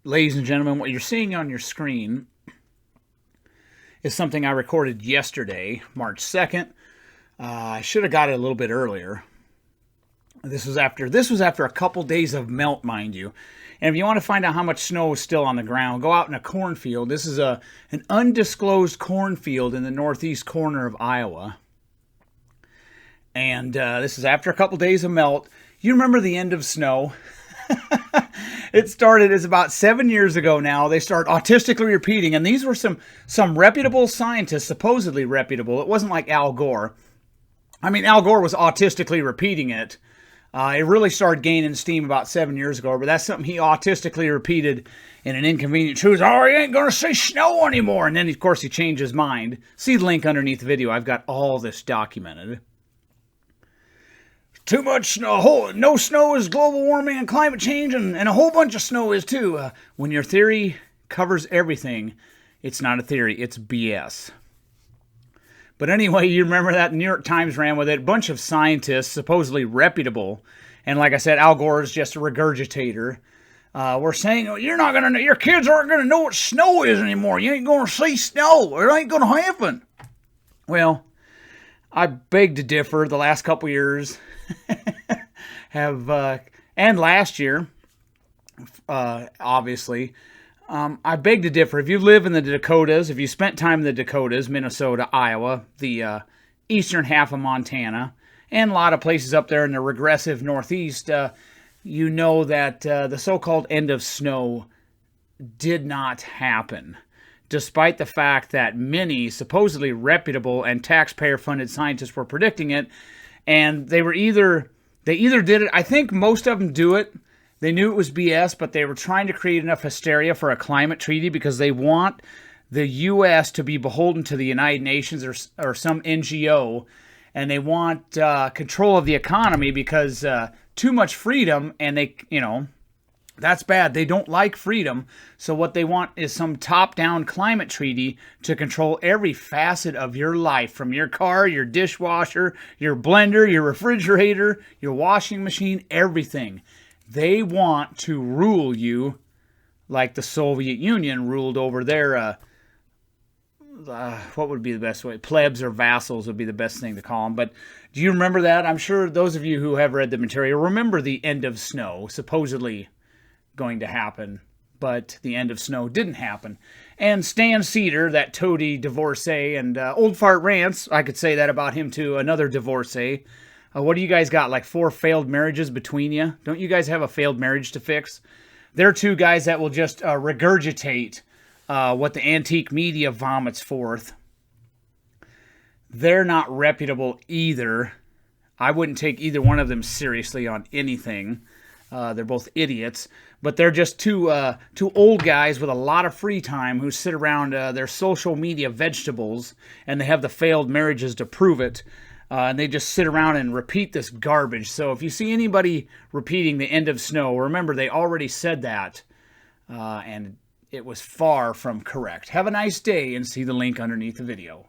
Ladies and gentlemen, what you're seeing on your screen is something I recorded yesterday, March 2nd. I should have got it a little bit earlier. This was after a couple days of melt, mind you. And if you want to find out how much snow is still on the ground, go out in a cornfield. This is an undisclosed cornfield in the northeast corner of Iowa. And this is after a couple days of melt. You remember the end of snow? It started, it's about 7 years ago now. They start autistically repeating, and these were some reputable scientists, supposedly reputable. It wasn't like Al Gore. I mean, Al Gore was autistically repeating it. It really started gaining steam about 7 years ago, but that's something he autistically repeated in an Inconvenient Truth. Oh, he ain't going to say snow anymore. And then, of course, he changed his mind. See the link underneath the video. I've got all this documented. Too much snow. No snow is global warming and climate change, and a whole bunch of snow is too. When your theory covers everything, it's not a theory, it's BS. But anyway, you remember that the New York Times ran with it. A bunch of scientists, supposedly reputable, and like I said, Al Gore is just a regurgitator. We're saying, oh, your kids aren't gonna know what snow is anymore. You ain't gonna see snow. It ain't gonna happen. Well, I beg to differ. The last couple years and last year, obviously, I beg to differ. If you live in the Dakotas, if you spent time in the Dakotas, Minnesota, Iowa, the eastern half of Montana, and a lot of places up there in the regressive Northeast, you know that the so-called end of snow did not happen, despite the fact that many supposedly reputable and taxpayer-funded scientists were predicting it. And they either did it, I think most of them do it. They knew it was BS, but they were trying to create enough hysteria for a climate treaty because they want the U.S. to be beholden to the United Nations or some NGO, and they want control of the economy because too much freedom, and that's bad. They don't like freedom. So what they want is some top-down climate treaty to control every facet of your life, from your car, your dishwasher, your blender, your refrigerator, your washing machine, everything. They want to rule you like the Soviet Union ruled over their, what would be the best way? Plebs or vassals would be the best thing to call them. But do you remember that? I'm sure those of you who have read the material remember the end of snow, supposedly going to happen, but the end of snow didn't happen. And Seder, that toady divorcee, and Old Fart Rants, I could say that about him too, another divorcee. What do you guys got, like 4 failed marriages between you? Don't you guys have a failed marriage to fix? They're two guys that will just regurgitate what the antique media vomits forth. They're not reputable either. I wouldn't take either one of them seriously on anything. They're both idiots, but they're just two old guys with a lot of free time who sit around their social media vegetables, and they have the failed marriages to prove it, and they just sit around and repeat this garbage. So if you see anybody repeating the end of snow, remember they already said that, and it was far from correct. Have a nice day, and see the link underneath the video.